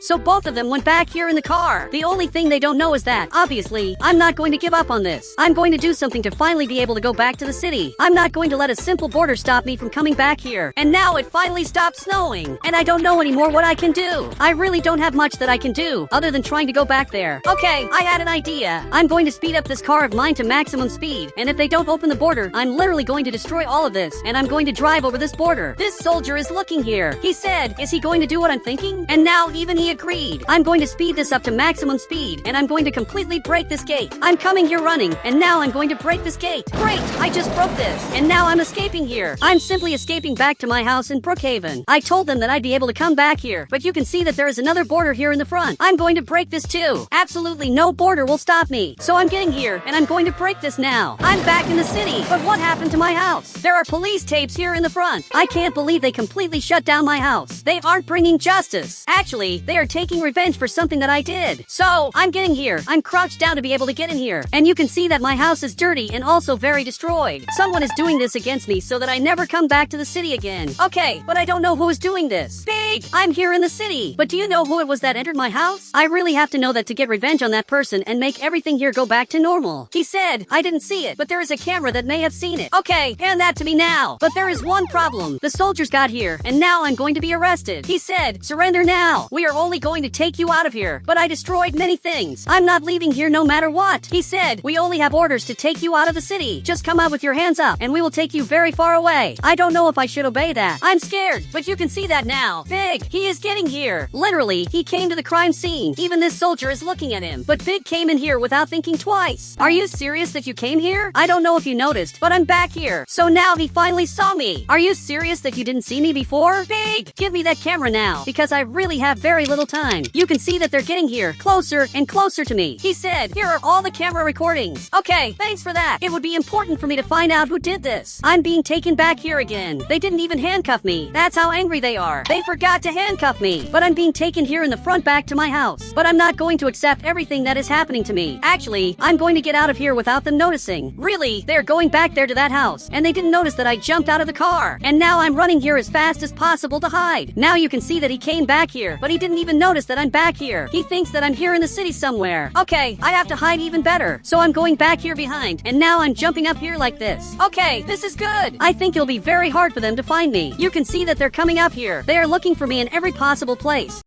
So both of them went back here in the car. The only thing they don't know is that, obviously, I'm not going to give up on this. I'm going to do something to finally be able to go back to the city. I'm not going to let a simple border stop me from coming back here. And now it finally stopped snowing. And I don't know anymore what I can do. I really don't have much that I can do, other than trying to go back there. Okay, I had an idea. I'm going to speed up this car of mine to maximum speed. And if they don't open the border, I'm literally going to destroy all of this. And I'm going to drive over this border. This soldier is looking here. He said, is he going to do what I'm thinking? And now even he agreed. I'm going to speed this up to maximum speed, and I'm going to completely break this gate. I'm coming here running, and now I'm going to break this gate. Great! I just broke this, and now I'm escaping here. I'm simply escaping back to my house in Brookhaven. I told them that I'd be able to come back here, but you can see that there is another border here in the front. I'm going to break this too. Absolutely no border will stop me. So I'm getting here, and I'm going to break this now. I'm back in the city, but what happened to my house? There are police tapes here in the front. I can't believe they completely shut down my house. They aren't bringing justice. Actually, they are taking revenge for something that I did. So, I'm getting here. I'm crouched down to be able to get in here. And you can see that my house is dirty and also very destroyed. Someone is doing this against me so that I never come back to the city again. Okay, but I don't know who is doing this. Big! I'm here in the city. But do you know who it was that entered my house? I really have to know that to get revenge on that person and make everything here go back to normal. He said, I didn't see it, but there is a camera that may have seen it. Okay, hand that to me now. But there is one problem. The soldiers got here, and now I'm going to be arrested. He said, surrender now. We are only going to take you out of here. But I destroyed many things. I'm not leaving here no matter what. He said, we only have orders to take you out of the city. Just come out with your hands up, and we will take you very far away. I don't know if I should obey that. I'm scared, but you can see that now. Big, he is getting here. Literally, he came to the crime scene. Even this soldier is looking at him. But Big came in here without thinking twice. Are you serious that you came here? I don't know if you noticed, but I'm back here. So now he finally saw me. Are you serious that you didn't see me before? Big, give me that camera now, because I really have very little time. You can see that they're getting here, closer and closer to me. He said, here are all the camera recordings. Okay, thanks for that. It would be important for me to find out who did this. I'm being taken back here again. They didn't even handcuff me. That's how angry they are. They forgot to handcuff me. But I'm being taken here in the front back to my house. But I'm not going to accept everything that is happening to me. Actually, I'm going to get out of here without them noticing. Really, they're going back there to that house, and they didn't notice that I jumped out of the car. And now I'm running here as fast as possible to hide. Now you can see that he came back here, but he didn't even notice that I'm back here. He thinks that I'm here in the city somewhere. Okay, I have to hide even better. So I'm going back here behind, and now I'm jumping up here like this. Okay, this is good. I think it'll be very hard for them to find me. You can see that they're coming up here. They are looking for me in every possible place.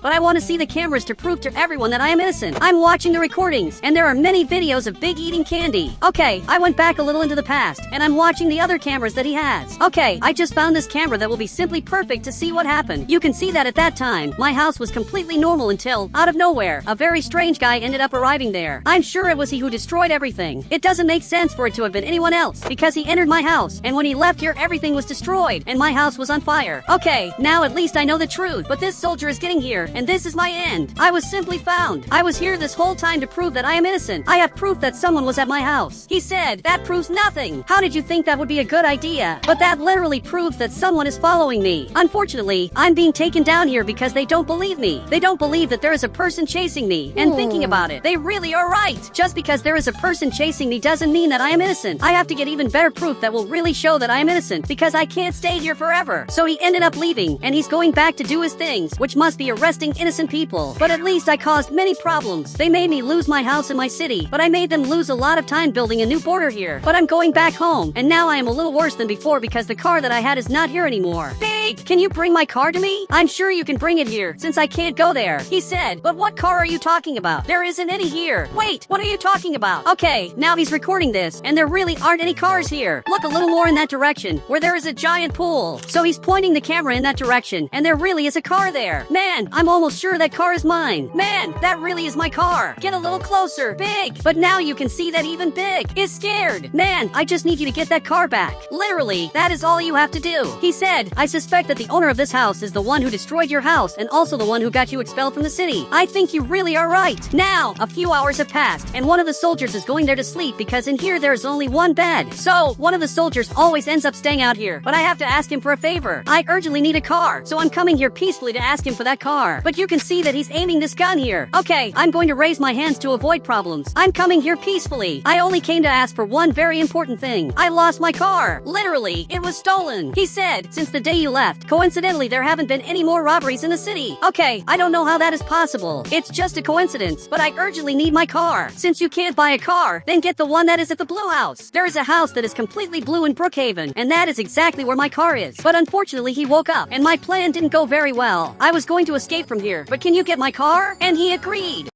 But I want to see the cameras to prove to everyone that I am innocent. I'm watching the recordings, and there are many videos of Big eating candy. Okay, I went back a little into the past, and I'm watching the other cameras that he has. Okay, I just found this camera that will be simply perfect to see what happened. You can see that at that time, my house was completely normal until, out of nowhere, a very strange guy ended up arriving there. I'm sure it was he who destroyed everything. It doesn't make sense for it to have been anyone else, because he entered my house, and when he left here everything was destroyed, and my house was on fire. Okay, now at least I know the truth, but this soldier is getting here, and this is my end. I was simply found. I was here this whole time to prove that I am innocent. I have proof that someone was at my house. He said, that proves nothing. How did you think that would be a good idea? But that literally proves that someone is following me. Unfortunately, I'm being taken down here because they don't believe me. They don't believe that there is a person chasing me. And thinking about it, they really are right. Just because there is a person chasing me doesn't mean that I am innocent. I have to get even better proof that will really show that I am innocent, because I can't stay here forever. So he ended up leaving, and he's going back to do his things, which must be arresting innocent people. But at least I caused many problems. They made me lose my house in my city, but I made them lose a lot of time building a new border here. But I'm going back home, and now I am a little worse than before because the car that I had is not here anymore. Big, can you bring my car to me? I'm sure you can bring it here, since I can't go there. He said, but what car are you talking about? There isn't any here. Wait, what are you talking about? Okay, now he's recording this, and there really aren't any cars here. Look a little more in that direction, where there is a giant pool. So he's pointing the camera in that direction, and there really is a car there. Man, I'm almost sure that car is mine. Man, that really is my car. Get a little closer. Big. But now you can see that even Big is scared. Man, I just need you to get that car back. Literally, that is all you have to do. He said, I suspect that the owner of this house is the one who destroyed your house and also the one who got you expelled from the city. I think you really are right. Now, a few hours have passed, and one of the soldiers is going there to sleep because in here there's only one bed. So, one of the soldiers always ends up staying out here, but I have to ask him for a favor. I urgently need a car, so I'm coming here peacefully to ask him for that car. But you can see that he's aiming this gun here. Okay, I'm going to raise my hands to avoid problems. I'm coming here peacefully. I only came to ask for one very important thing. I lost my car. Literally, it was stolen. He said, since the day you left, coincidentally there haven't been any more robberies in the city. Okay, I don't know how that is possible. It's just a coincidence, but I urgently need my car. Since you can't buy a car, then get the one that is at the blue house. There is a house that is completely blue in Brookhaven, and that is exactly where my car is. But unfortunately he woke up, and my plan didn't go very well. I was going to escape from here, but can you get my car? And he agreed.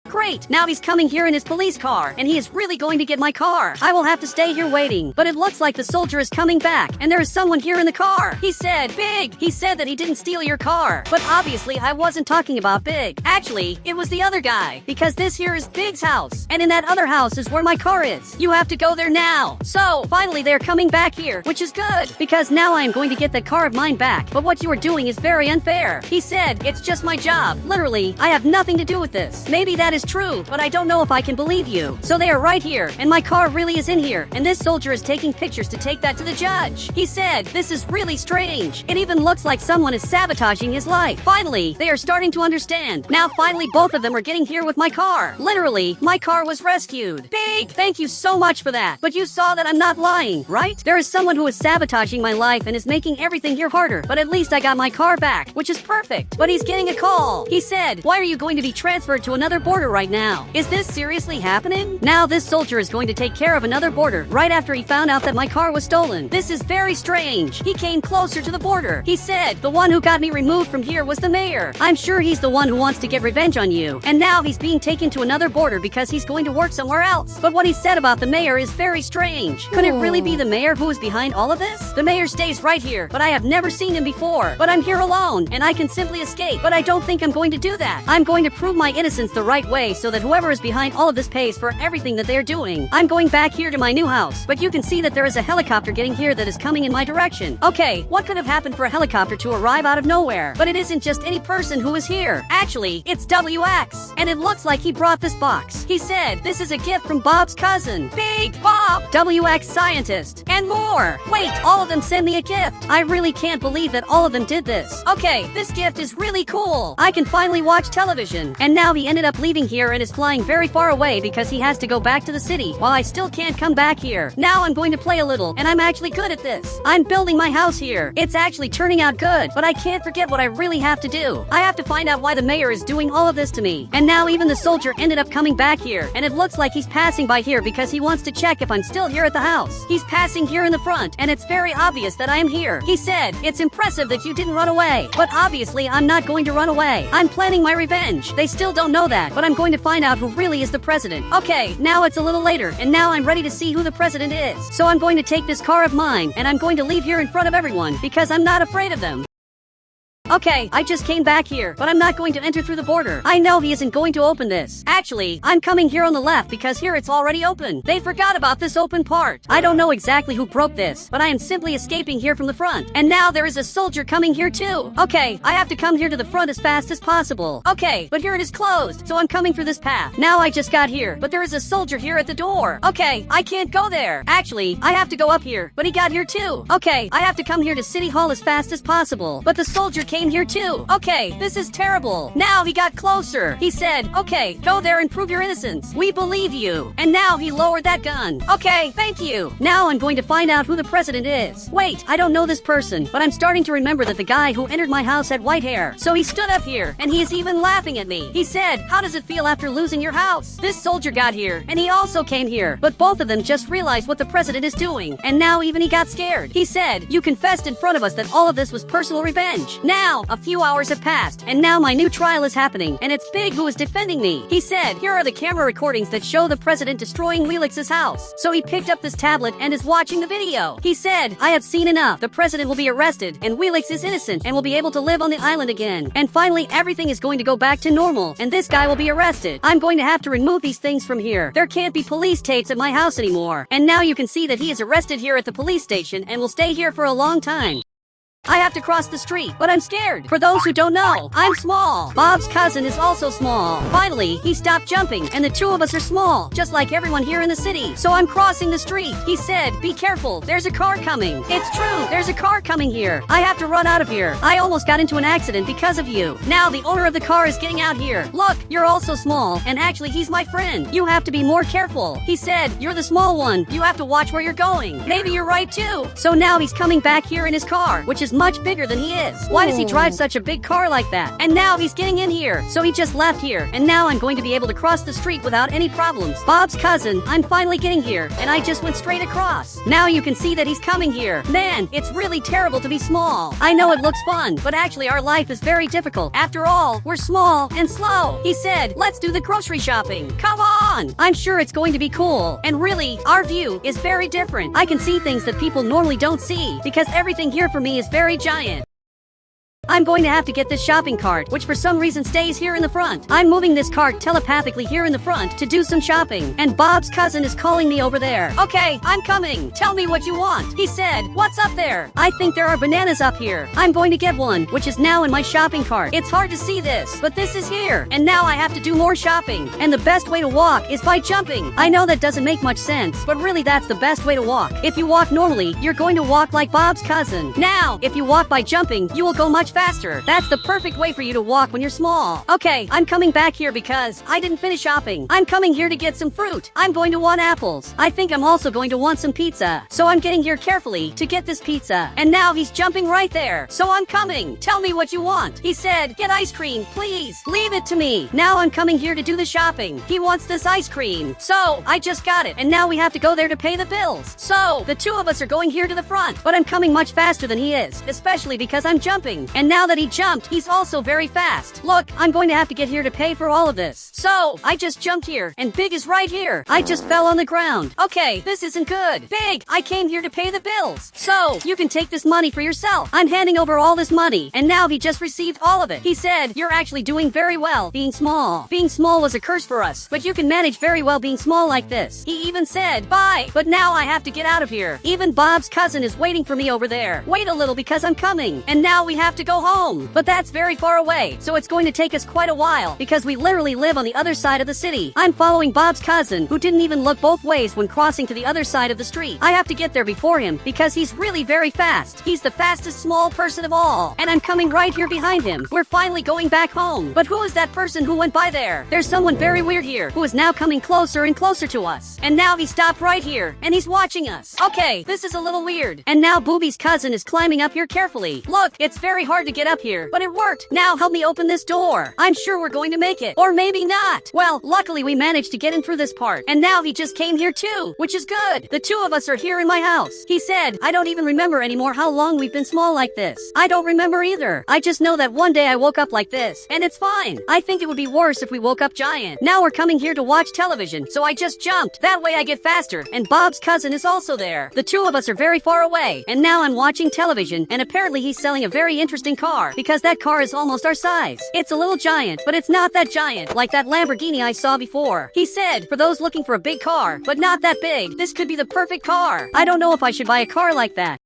Great, now he's coming here in his police car, and he is really going to get my car. I will have to stay here waiting, but it looks like the soldier is coming back, and there is someone here in the car. He said, Big, he said that he didn't steal your car, but obviously I wasn't talking about Big. Actually, it was the other guy, because this here is Big's house, and in that other house is where my car is. You have to go there now. So, finally they're coming back here, which is good, because now I am going to get that car of mine back, but what you are doing is very unfair. He said, it's just my job. Literally, I have nothing to do with this. Maybe that is true, but I don't know if I can believe you. So they are right here, and my car really is in here, and this soldier is taking pictures to take that to the judge. He said, this is really strange. It even looks like someone is sabotaging his life. Finally, they are starting to understand. Now finally both of them are getting here with my car. Literally, my car was rescued. Big, thank you so much for that. But you saw that I'm not lying, right? There is someone who is sabotaging my life and is making everything here harder, but at least I got my car back, which is perfect. But he's getting a call. He said, why are you going to be transferred to another border right now? Is this seriously happening? Now this soldier is going to take care of another border right after he found out that my car was stolen. This is very strange. He came closer to the border. He said, the one who got me removed from here was the mayor. I'm sure he's the one who wants to get revenge on you. And now he's being taken to another border because he's going to work somewhere else. But what he said about the mayor is very strange. Could it really be the mayor who is behind all of this? The mayor stays right here, but I have never seen him before. But I'm here alone, and I can simply escape. But I don't think I'm going to do that. I'm going to prove my innocence the right way so that whoever is behind all of this pays for everything that they're doing. I'm going back here to my new house, but you can see that there is a helicopter getting here that is coming in my direction. Okay, what could have happened for a helicopter to arrive out of nowhere? But it isn't just any person who is here. Actually, it's WX, and it looks like he brought this box. He said, this is a gift from Bob's cousin. Big Bob, WX scientist, and more. Wait, all of them sent me a gift. I really can't believe that all of them did this. Okay, this gift is really cool. I can finally watch television. And now he ended up leaving here and is flying very far away because he has to go back to the city while I still can't come back here. Now I'm going to play a little, and I'm actually good at this. I'm building my house here. It's actually turning out good, but I can't forget what I really have to do. I have to find out why the mayor is doing all of this to me. And now even the soldier ended up coming back here, and it looks like he's passing by here because he wants to check if I'm still here at the house. He's passing here in the front, and it's very obvious that I am here. He said, it's impressive that you didn't run away. But obviously I'm not going to run away. I'm planning my revenge. They still don't know that, but I'm going to find out who really is the president. Okay, now it's a little later, and now I'm ready to see who the president is. So I'm going to take this car of mine, and I'm going to leave here in front of everyone, because I'm not afraid of them. Okay, I just came back here, but I'm not going to enter through the border. I know he isn't going to open this. Actually, I'm coming here on the left because here it's already open. They forgot about this open part. I don't know exactly who broke this, but I am simply escaping here from the front. And now there is a soldier coming here too. Okay, I have to come here to the front as fast as possible. Okay, but here it is closed, so I'm coming through this path. Now I just got here, but there is a soldier here at the door. Okay, I can't go there. Actually, I have to go up here, but he got here too. Okay, I have to come here to City Hall as fast as possible, but the soldier came here too. Okay, this is terrible. Now he got closer. He said, okay, go there and prove your innocence. We believe you. And now he lowered that gun. Okay, thank you. Now I'm going to find out who the president is. Wait, I don't know this person, but I'm starting to remember that the guy who entered my house had white hair. So he stood up here, and he is even laughing at me. He said, how does it feel after losing your house? This soldier got here, and he also came here, but both of them just realized what the president is doing, and now even he got scared. He said, you confessed in front of us that all of this was personal revenge. Now Now, a few hours have passed, and now my new trial is happening, and it's Big who is defending me. He said, here are the camera recordings that show the president destroying Wheelix's house. So he picked up this tablet and is watching the video. He said, I have seen enough. The president will be arrested, and Wheelix is innocent and will be able to live on the island again. And finally, everything is going to go back to normal, and this guy will be arrested. I'm going to have to remove these things from here. There can't be police tapes at my house anymore. And now you can see that he is arrested here at the police station and will stay here for a long time. I have to cross the street, but I'm scared. For those who don't know, I'm small. Bob's cousin is also small. Finally, he stopped jumping, and the two of us are small, just like everyone here in the city. So I'm crossing the street. He said, be careful, there's a car coming. It's true, there's a car coming here. I have to run out of here. I almost got into an accident because of you. Now the owner of the car is getting out here. Look, you're also small, and actually he's my friend. You have to be more careful. He said, you're the small one. You have to watch where you're going. Maybe you're right too. So now he's coming back here in his car, which is much bigger than he is. Why does he drive such a big car like that? And now he's getting in here. So he just left here, and now I'm going to be able to cross the street without any problems. Bob's cousin, I'm finally getting here, and I just went straight across. Now you can see that he's coming here. Man, it's really terrible to be small. I know it looks fun, but actually our life is very difficult. After all, we're small and slow. He said, let's do the grocery shopping. Come on! I'm sure it's going to be cool. And really, our view is very different. I can see things that people normally don't see, because everything here for me is very giant. I'm going to have to get this shopping cart, which for some reason stays here in the front. I'm moving this cart telepathically here in the front to do some shopping, and Bob's cousin is calling me over there. Okay, I'm coming. Tell me what you want. He said, what's up there? I think there are bananas up here. I'm going to get one, which is now in my shopping cart. It's hard to see this, but this is here. And now I have to do more shopping. And the best way to walk is by jumping. I know that doesn't make much sense, but really that's the best way to walk. If you walk normally, you're going to walk like Bob's cousin. Now, if you walk by jumping, you will go much faster. That's the perfect way for you to walk when you're small. Okay, I'm coming back here because I didn't finish shopping. I'm coming here to get some fruit. I'm going to want apples. I think I'm also going to want some pizza. So I'm getting here carefully to get this pizza. And now he's jumping right there. So I'm coming. Tell me what you want. He said, get ice cream, please. Leave it to me. Now I'm coming here to do the shopping. He wants this ice cream. So I just got it. And now we have to go there to pay the bills. So the two of us are going here to the front. But I'm coming much faster than he is, especially because I'm jumping. And now that he jumped, he's also very fast. Look, I'm going to have to get here to pay for all of this. So, I just jumped here, and Big is right here. I just fell on the ground. Okay, this isn't good. Big, I came here to pay the bills. So, you can take this money for yourself. I'm handing over all this money, and now he just received all of it. He said, you're actually doing very well being small. Being small was a curse for us, but you can manage very well being small like this. He even said, bye, but now I have to get out of here. Even Bob's cousin is waiting for me over there. Wait a little because I'm coming, and now we have to go home. But that's very far away, so it's going to take us quite a while, because we literally live on the other side of the city. I'm following Bob's cousin, who didn't even look both ways when crossing to the other side of the street. I have to get there before him, because he's really very fast. He's the fastest small person of all, and I'm coming right here behind him. We're finally going back home. But who is that person who went by there? There's someone very weird here, who is now coming closer and closer to us. And now he stopped right here, and he's watching us. Okay, this is a little weird. And now Booby's cousin is climbing up here carefully. Look, it's very hard to get up here, but it worked. Now help me open this door. I'm sure we're going to make it. Or maybe not. Well, luckily we managed to get in through this part. And now he just came here too, which is good. The two of us are here in my house. He said, I don't even remember anymore how long we've been small like this. I don't remember either. I just know that one day I woke up like this, and it's fine. I think it would be worse if we woke up giant. Now we're coming here to watch television, so I just jumped. That way I get faster, and Bob's cousin is also there. The two of us are very far away, and now I'm watching television, and apparently he's selling a very interesting car, because that car is almost our size. It's a little giant, but it's not that giant, like that Lamborghini I saw before. He said, for those looking for a big car, but not that big, this could be the perfect car. I don't know if I should buy a car like that.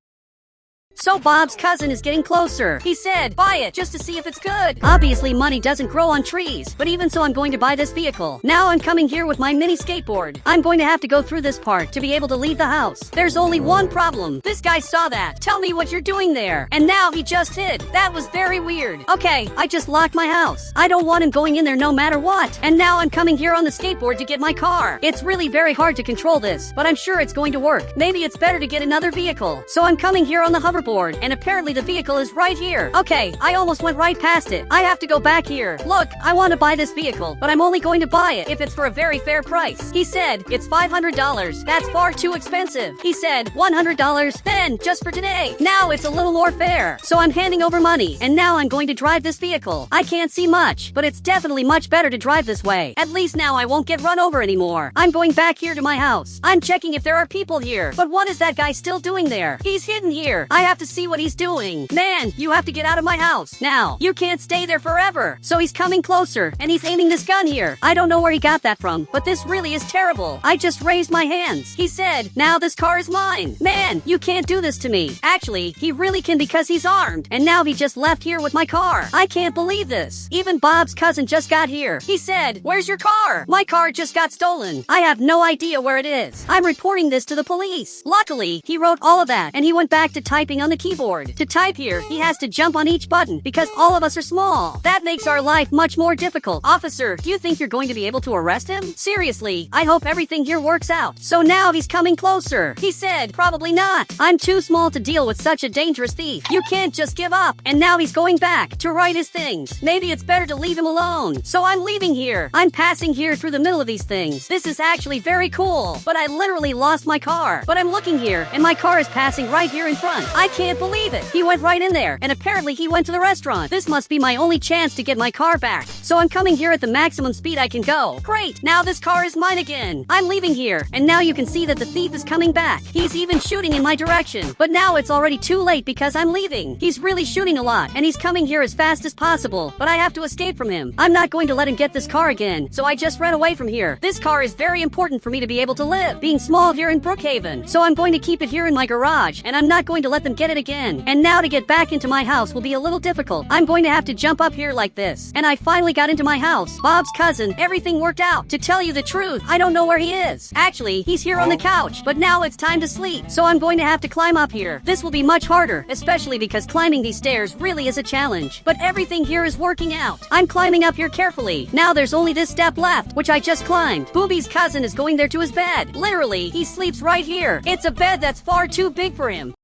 So Bob's cousin is getting closer. He said, buy it, just to see if it's good. Obviously money doesn't grow on trees, but even so I'm going to buy this vehicle. Now I'm coming here with my mini skateboard. I'm going to have to go through this part to be able to leave the house. There's only one problem. This guy saw that. Tell me what you're doing there. And now he just hid. That was very weird. Okay, I just locked my house. I don't want him going in there no matter what. And now I'm coming here on the skateboard to get my car. It's really very hard to control this, but I'm sure it's going to work. Maybe it's better to get another vehicle. So I'm coming here on the hoverboard keyboard, and apparently the vehicle is right here. Okay, I almost went right past it. I have to go back here. Look, I want to buy this vehicle, but I'm only going to buy it if it's for a very fair price. He said, it's $500. That's far too expensive. He said, $100. Then, just for today. Now it's a little more fair. So I'm handing over money, and now I'm going to drive this vehicle. I can't see much, but it's definitely much better to drive this way. At least now I won't get run over anymore. I'm going back here to my house. I'm checking if there are people here. But what is that guy still doing there? He's hidden here. I have to see what he's doing. Man, you have to get out of my house. Now, you can't stay there forever. So he's coming closer, and he's aiming this gun here. I don't know where he got that from, but this really is terrible. I just raised my hands. He said, now this car is mine. Man, you can't do this to me. Actually, he really can because he's armed. And now he just left here with my car. I can't believe this. Even Bob's cousin just got here. He said, where's your car? My car just got stolen. I have no idea where it is. I'm reporting this to the police. Luckily, he wrote all of that, and he went back to typing on the keyboard. To type here, he has to jump on each button because all of us are small. That makes our life much more difficult. Officer, do you think you're going to be able to arrest him? Seriously, I hope everything here works out. So now he's coming closer. He said, probably not. I'm too small to deal with such a dangerous thief. You can't just give up. And now he's going back to write his things. Maybe it's better to leave him alone. So I'm leaving here. I'm passing here through the middle of these things. This is actually very cool. But I literally lost my car. But I'm looking here, and my car is passing right here in front. I can't believe it. He went right in there, and apparently he went to the restaurant. This must be my only chance to get my car back. So I'm coming here at the maximum speed I can go. Great, now this car is mine again. I'm leaving here, and now you can see that the thief is coming back. He's even shooting in my direction. But now it's already too late because I'm leaving. He's really shooting a lot, and he's coming here as fast as possible. But I have to escape from him. I'm not going to let him get this car again, so I just ran away from here. This car is very important for me to be able to live, being small here in Brookhaven. So I'm going to keep it here in my garage, and I'm not going to let them get it again. And now to get back into my house will be a little difficult. I'm going to have to jump up here like this. And I finally got into my house. Bob's cousin, everything worked out. To tell you the truth, I don't know where he is. Actually, he's here on the couch, but now it's time to sleep. So I'm going to have to climb up here. This will be much harder, especially because climbing these stairs really is a challenge. But everything here is working out. I'm climbing up here carefully. Now there's only this step left, which I just climbed. Booby's cousin is going there to his bed. Literally, he sleeps right here. It's a bed that's far too big for him.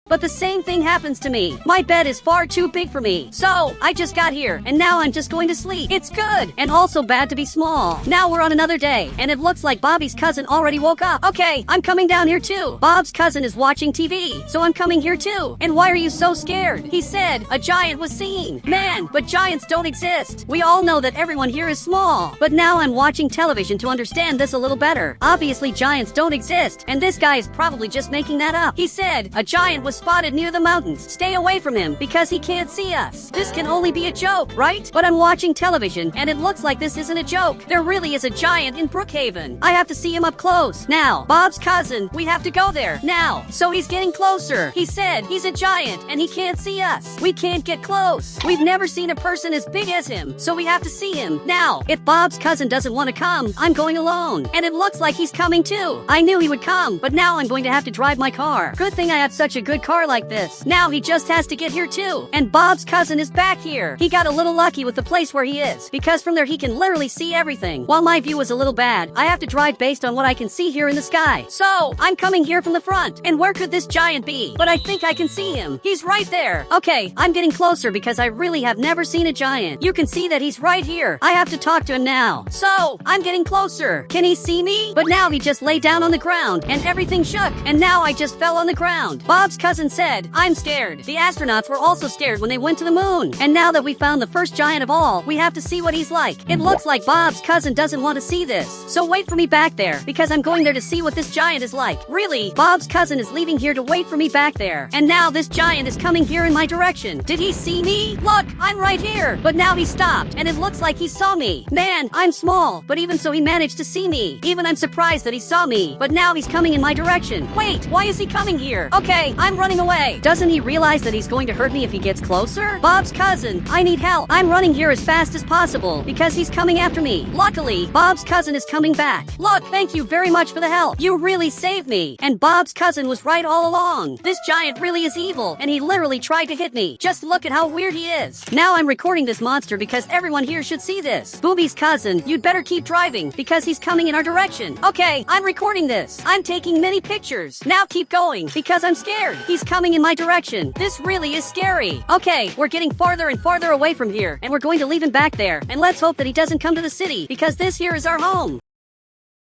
But the same thing happens to me. My bed is far too big for me. So, I just got here, and now I'm just going to sleep. It's good, and also bad to be small. Now we're on another day, and it looks like Bobby's cousin already woke up. Okay, I'm coming down here too. Bob's cousin is watching TV, so I'm coming here too. And why are you so scared? He said, a giant was seen. Man, but giants don't exist. We all know that everyone here is small. But now I'm watching television to understand this a little better. Obviously, giants don't exist, and this guy is probably just making that up. He said, a giant was spotted near the mountains. Stay away from him because he can't see us. This can only be a joke, right? But I'm watching television and it looks like this isn't a joke. There really is a giant in Brookhaven. I have to see him up close. Now, Bob's cousin, we have to go there. Now. So he's getting closer. He said he's a giant and he can't see us. We can't get close. We've never seen a person as big as him, so we have to see him. Now, if Bob's cousin doesn't want to come, I'm going alone. And it looks like he's coming too. I knew he would come, but now I'm going to have to drive my car. Good thing I have such a good car like this. Now he just has to get here too. And Bob's cousin is back here. He got a little lucky with the place where he is, because from there he can literally see everything. While my view is a little bad, I have to drive based on what I can see here in the sky. So, I'm coming here from the front. And where could this giant be? But I think I can see him. He's right there. Okay, I'm getting closer because I really have never seen a giant. You can see that he's right here. I have to talk to him now. So, I'm getting closer. Can he see me? But now he just lay down on the ground and everything shook. And now I just fell on the ground. Bob's cousin said, I'm scared. The astronauts were also scared when they went to the moon. And now that we found the first giant of all, we have to see what he's like. It looks like Bob's cousin doesn't want to see this. So wait for me back there, because I'm going there to see what this giant is like. Really, Bob's cousin is leaving here to wait for me back there. And now this giant is coming here in my direction. Did he see me? Look, I'm right here. But now he stopped, and it looks like he saw me. Man, I'm small, but even so he managed to see me. Even I'm surprised that he saw me. But now he's coming in my direction. Wait, why is he coming here? Okay, I'm running away. Doesn't he realize that he's going to hurt me if he gets closer? Bob's cousin, I need help. I'm running here as fast as possible because he's coming after me. Luckily, Bob's cousin is coming back. Look, thank you very much for the help. You really saved me. And Bob's cousin was right all along. This giant really is evil, and he literally tried to hit me. Just look at how weird he is. Now I'm recording this monster because everyone here should see this. Booby's cousin, you'd better keep driving because he's coming in our direction. Okay, I'm recording this. I'm taking many pictures. Now keep going because I'm scared. He's coming in my direction. This really is scary. Okay, we're getting farther and farther away from here, and we're going to leave him back there. And let's hope that he doesn't come to the city, because this here is our home.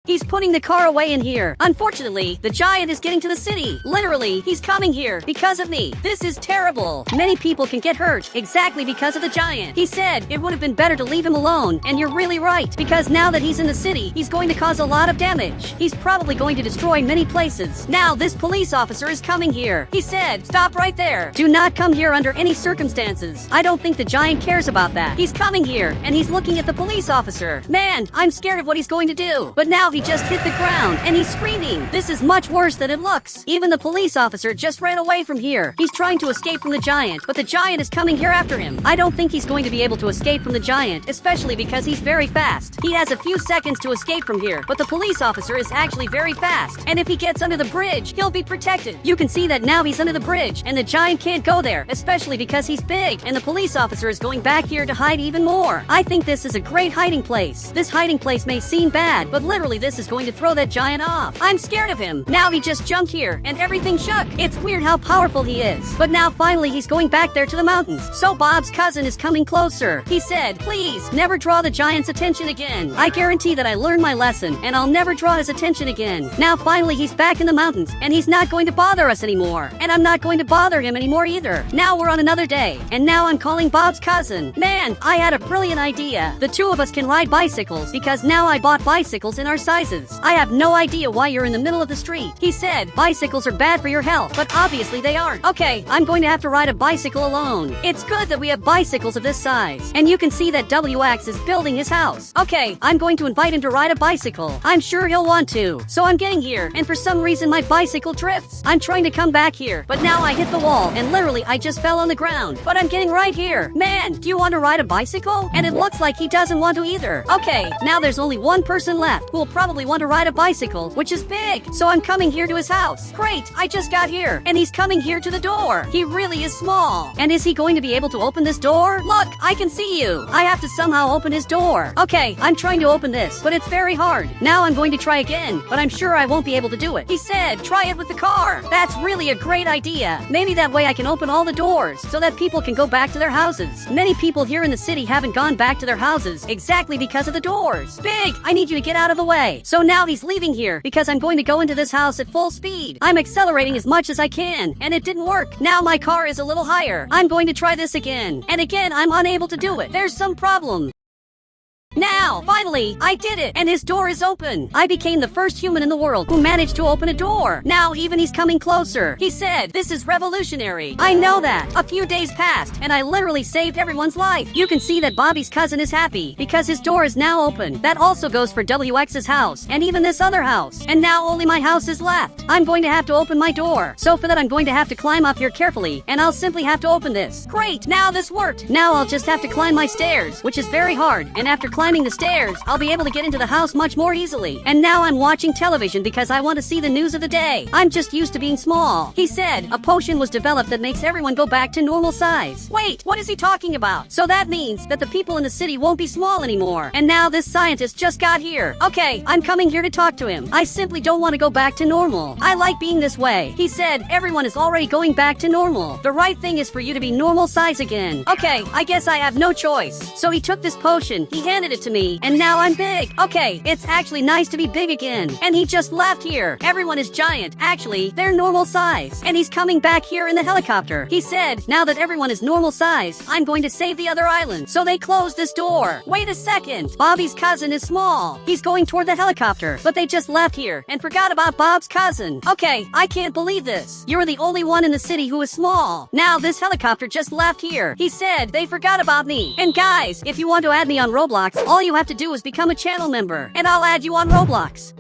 He's putting the car away in here. Unfortunately, the giant is getting to the city. Literally, he's coming here because of me. This is terrible. Many people can get hurt exactly because of the giant. He said it would have been better to leave him alone, and you're really right, because now that he's in the city, he's going to cause a lot of damage. He's probably going to destroy many places. Now, this police officer is coming here. He said, stop right there. Do not come here under any circumstances. I don't think the giant cares about that. He's coming here, and he's looking at the police officer. Man, I'm scared of what he's going to do. But now he just hit the ground, and he's screaming. This is much worse than it looks. Even the police officer just ran away from here. He's trying to escape from the giant, but the giant is coming here after him. I don't think he's going to be able to escape from the giant, especially because he's very fast. He has a few seconds to escape from here, but the police officer is actually very fast. And if he gets under the bridge, he'll be protected. You can see that now he's under the bridge, and the giant can't go there, especially because he's big, and the police officer is going back here to hide even more. I think this is a great hiding place. This hiding place may seem bad, but literally this is going to throw that giant off. I'm scared of him. Now he just jumped here, and everything shook. It's weird how powerful he is. But now finally he's going back there to the mountains. So Bob's cousin is coming closer. He said, please, never draw the giant's attention again. I guarantee that I learned my lesson, and I'll never draw his attention again. Now finally he's back in the mountains, and he's not going to bother us anymore. And I'm not going to bother him anymore either. Now we're on another day, and now I'm calling Bob's cousin. Man, I had a brilliant idea. The two of us can ride bicycles, because now I bought bicycles in our sizes. I have no idea why you're in the middle of the street. He said, bicycles are bad for your health, but obviously they aren't. Okay, I'm going to have to ride a bicycle alone. It's good that we have bicycles of this size. And you can see that WX is building his house. Okay, I'm going to invite him to ride a bicycle. I'm sure he'll want to. So I'm getting here, and for some reason my bicycle drifts. I'm trying to come back here, but now I hit the wall, and literally I just fell on the ground. But I'm getting right here. Man, do you want to ride a bicycle? And it looks like he doesn't want to either. Okay, now there's only one person left who will probably want to ride a bicycle, which is big. So I'm coming here to his house. Great, I just got here, and he's coming here to the door. He really is small. And is he going to be able to open this door? Look, I can see you. I have to somehow open his door. Okay, I'm trying to open this, but it's very hard. Now I'm going to try again, but I'm sure I won't be able to do it. He said, try it with the car. That's really a great idea. Maybe that way I can open all the doors so that people can go back to their houses. Many people here in the city haven't gone back to their houses exactly because of the doors. Big, I need you to get out of the way. So now he's leaving here because I'm going to go into this house at full speed. I'm accelerating as much as I can, and it didn't work. Now my car is a little higher. I'm going to try this again. And again, I'm unable to do it. There's some problem. Now, finally, I did it, and his door is open. I became the first human in the world who managed to open a door. Now, even he's coming closer. He said, this is revolutionary. I know that. A few days passed, and I literally saved everyone's life. You can see that Bobby's cousin is happy, because his door is now open. That also goes for WX's house, and even this other house. And now only my house is left. I'm going to have to open my door. So for that, I'm going to have to climb up here carefully, and I'll simply have to open this. Great, now this worked. Now I'll just have to climb my stairs, which is very hard, and after climbing the stairs, I'll be able to get into the house much more easily. And now I'm watching television because I want to see the news of the day. I'm just used to being small. He said a potion was developed that makes everyone go back to normal size. Wait, what is he talking about? So that means that the people in the city won't be small anymore. And now this scientist just got here. Okay, I'm coming here to talk to him. I simply don't want to go back to normal. I like being this way. He said everyone is already going back to normal. The right thing is for you to be normal size again. Okay, I guess I have no choice. So he took this potion, he handed it to me, and now I'm big. Okay, it's actually nice to be big again. And he just left here. Everyone is giant. Actually, they're normal size. And he's coming back here in the helicopter. He said, now that everyone is normal size, I'm going to save the other island. So they closed this door. Wait a second. Bobby's cousin is small. He's going toward the helicopter, but they just left here and forgot about Bob's cousin. Okay, I can't believe this. You're the only one in the city who is small. Now this helicopter just left here. He said they forgot about me. And guys, if you want to add me on Roblox, all you have to do is become a channel member, and I'll add you on Roblox.